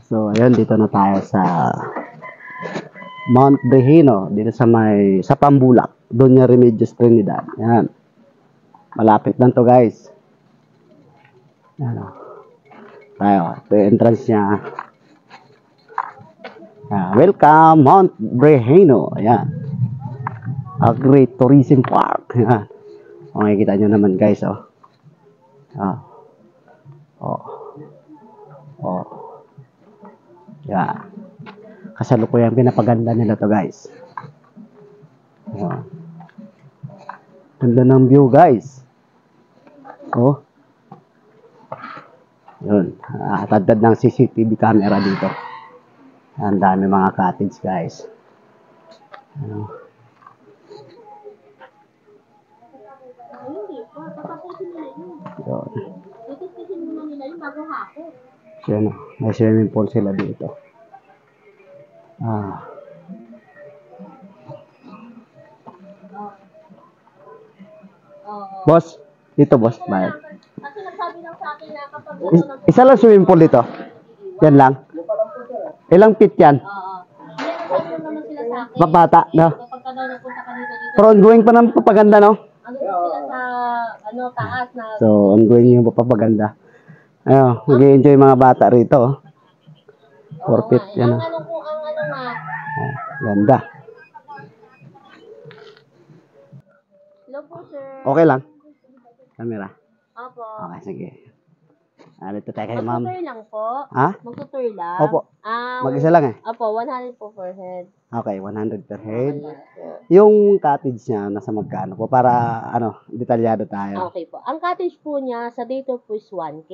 So, ayun, dito na tayo sa Mount Brehino, dito sa Pambulak, Doña Remedios Trinidad. Yan. Malapit lang to, guys. Yan, oh. Tayo, ito yung entrance niya. Welcome, Mount Brehino. Ayan. A great tourism park. Ayan. Makikita nyo naman, guys, oh. Oh. Yan. Kasalukuyang pinapaganda nila to, guys. Ganda ng view, guys. Oh. Yun. Tagdad ng CCTV camera dito. Ang dami mga cottage, guys. Ano. Yun. Yun. May swimming pool sila dito. Boss, dito boss, bayad. Kasi nagsabi lang sa akin na kapag Isa lang swimming pool dito. Yan lang. Ilang feet yan? nagsabi naman sila sa akin. Mabata, no? Kapag ka daw nagpunta ka dito, Pero ongoing pa ng papaganda, no? ano sila sa taas na. So, ongoing yung papaganda. Ayun, mag-i-enjoy mga bata rito. 4 feet, yan. Ang ano nga. Ganda. Hello po, sir. Okay lang. Camera. Opo. Okay, sige. Dito tayo kay ma'am. Magtutur lang po. Ha? Magtutur lang. Opo. Mag-isa lang eh. Opo, 100 po per head. Okay, 100 per head. Yung cottage niya, nasa magkano po? Para, detalyado tayo. Okay po. Ang cottage po niya, sa dito po is 1K.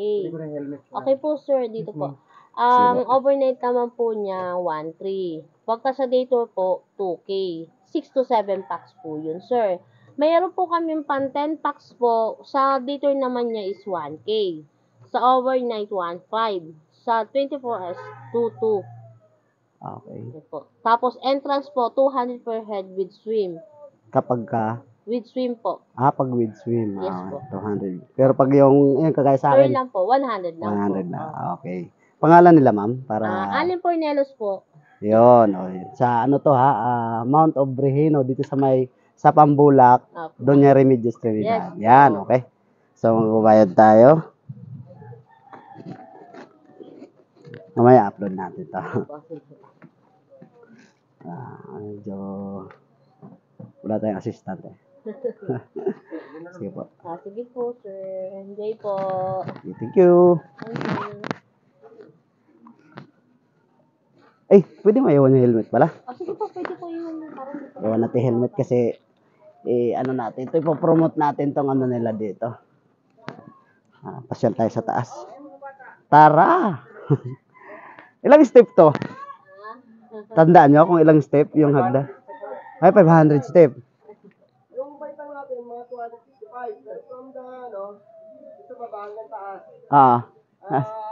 Okay po, sir. Dito po. Ang overnight naman po niya, 1,300. Pagka sa dito po, 2K. 6 to 7 packs po yun, sir. Mayroon po kaming pan 10 packs po. Sa dito naman niya is 1K. Sa overnight, 1,500. Sa 24 hours, 2,200. Okay. Po. Tapos entrance po, 200 per head with swim. Kapag ka, With swim po. pag with swim, Yes po. 200. Pero pag yung kagaya sa Sir akin, lang po, 100 lang 100 po. na. Okay. Pangalan nila, ma'am? Para, Alin Pornelos po. yun. Sa Mount of Brehino, dito sa Pambulak, Opo. Doña Remedios Trinidad. Yes. Yan, okay. So, magbabayad tayo. Mamaya upload natin ito. Medyo wala tayong assistant eh. Sige po. Sige po, sir. Enjoy po. Thank you. Thank you. Pwede mo iwan yung helmet pala? Sige po, pwede po yung parang dito. Iwan natin helmet kasi natin. Ito ipopromote natin tong nila dito. Pasyal tayo sa taas. Tara! Ilang step to? Tandaan nyo kung ilang step yung hagdan. Ay, 500 step. Yung bike natin, mga 265. From the, ito baba hanggang taas.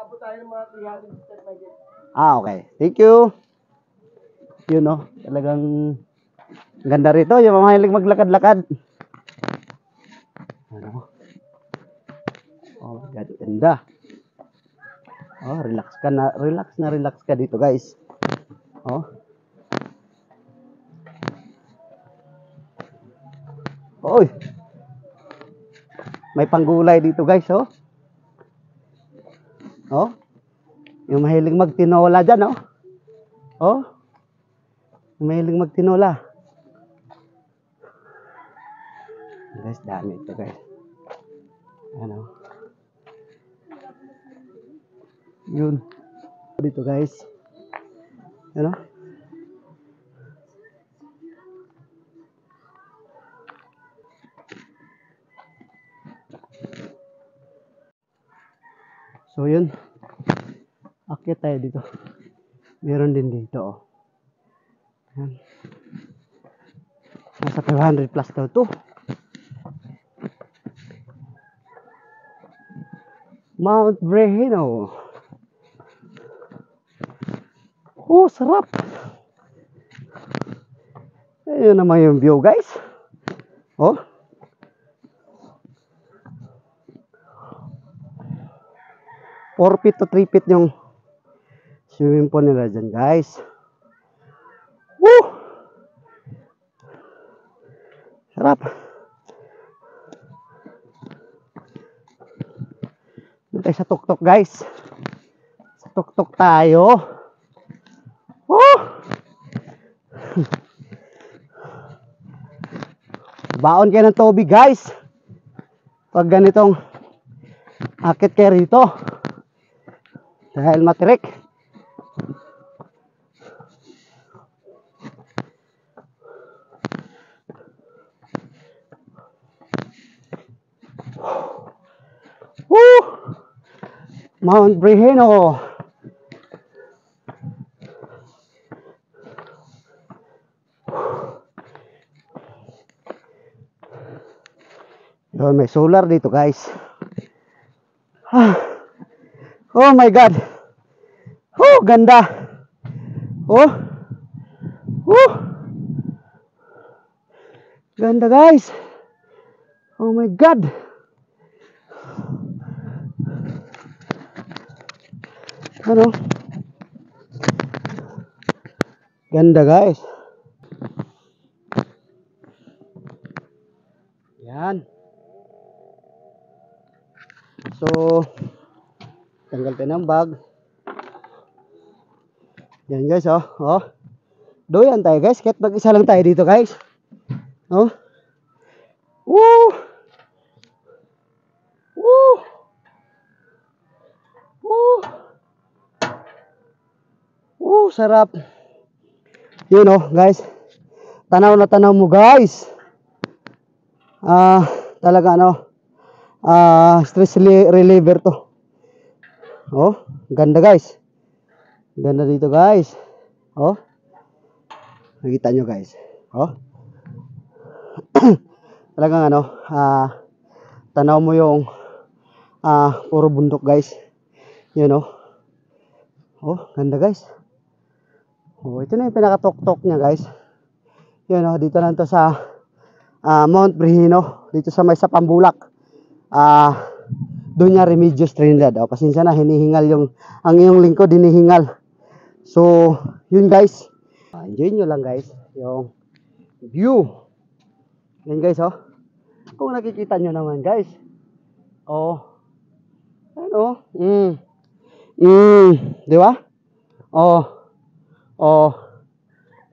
Abot tayo ng mga 300 step by get. Okay. Thank you. Yun, talagang ganda rito. Yung mahilig maglakad-lakad. Oh my God, ganda. Relax ka dito, guys. Oy. May panggulay dito, guys, Yung mahilig magtinola dyan, Yung mahilig magtinola. Guys, dami ito, guys. Yun. Dito, guys. So, yun. Akyat tayo dito. Meron din dito, Yan. Nasa 500 plus daw to. Mount Brehino. Sarap. Ayun naman yung view, guys. 4 feet to 3 feet yung Swimming pool nila dyan, guys. Woo! Sarap. Doon tayo sa tuktok, guys. Sa tuktok tayo. Woo! Baon kayo ng tubig, guys. Pag ganitong akit kayo rito. Dahil matirik. Woo! Mount Breheno. Yun, may solar dito, guys. Oh my God. Oh, ganda. Oh. Oh. Ganda, guys. Oh my God. Ano? Ganda, guys. Yan. So, tanggal tayo ng bag. Yan, guys, oh. Oh. Doyan tayo, guys. Kahit mag-isa lang tayo dito, guys. Oh. Woo! Woo! Woo! Woo, sarap. Yun, oh, guys. Tanaw na tanaw mo, guys. Talaga, ano, stress reliever to. Oh, ganda, guys. Ganda dito, guys. Oh. Nakita nyo, guys. Oh. Talagang ano, tanaw mo yung puro bundok, guys. Yun, oh. Oh, ganda, guys. Oh, ito na yung pinakatok-tok niya, guys. Yun, oh, dito lang to sa Mount Breheno, dito sa may sa Pambulak. Doon niya Remedios Trinidad. Oh, pasensya na, hinihingal yung ang iyong lingkod, hinihingal. So, yun, guys. Enjoy nyo lang, guys, yung view. Yan, guys, oh. Kung nakikita nyo naman, guys. Oh. Ano? Di ba? Oh. Oh.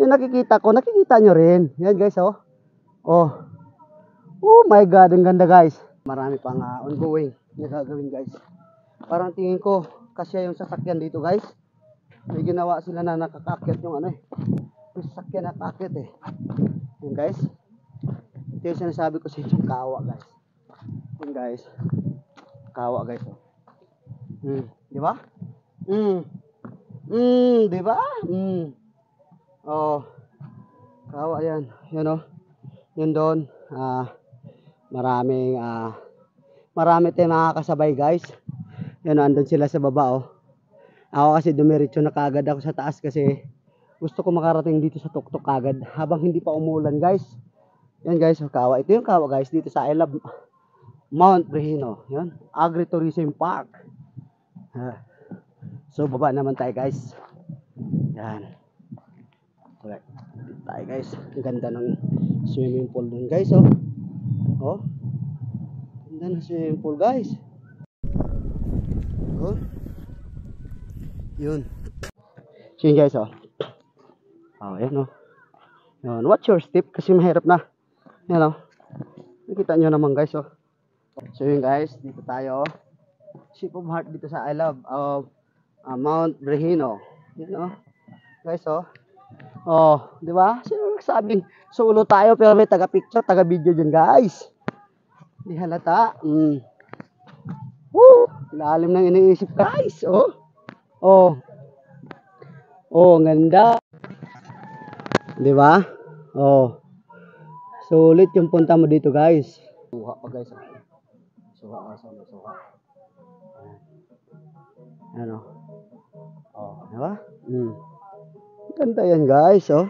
Yung nakikita ko, nakikita nyo rin. Yan, guys, oh. Oh. Oh my God, ang ganda, guys. Marami pang ongoing na gagawin, guys. Parang tingin ko, kasya yung sasakyan dito, guys. May ginawa sila na nakakakit yung ano eh. Yung sasakyan nakakit eh. Yan, guys. Ito yung sinasabi ko sa inyo, kawa, guys. Yan, guys. Kawa, guys, oh. Di ba? Di ba? Oh. Kawa yan. Yan, oh. Yun doon. Marami tayong makakasabay, guys. Yan, andun sila sa baba, oh. Ako kasi dumiretso na kaagad ako sa taas kasi gusto ko makarating dito sa tuktok agad habang hindi pa umulan, guys. Yan, guys, oh, kawa. Ito yung kawa, guys, dito sa I Love Mount Breheno. Yan, Agritourism Park. So, baba naman tayo, guys. Yan. Okay. Tayo, guys. Ang ganda ng swimming pool dun, guys, oh. Oh. Ganda ng swimming pool, guys. Oh. Yun. So yun, guys, oh. Oh, yan, oh. Yun. Watch your step kasi mahirap na. Yan, oh. Nakita nyo naman, guys, oh. So yun, guys. Dito tayo, oh. Ship of Heart dito sa I Love Mount Breheno. Yan, oh. Guys, oh. Oh, di ba? Sino nagsabing solo tayo pero may taga-picture, taga-video dyan, guys. Di halata. Woo! Lalim ng iniisip, guys. Oh. Oh. Oh, ganda. Di ba? Oh. Sulit yung punta mo dito, guys. Suha pa, guys. Suha. Ano? Oh, di ba? Ganda yan, guys, oh.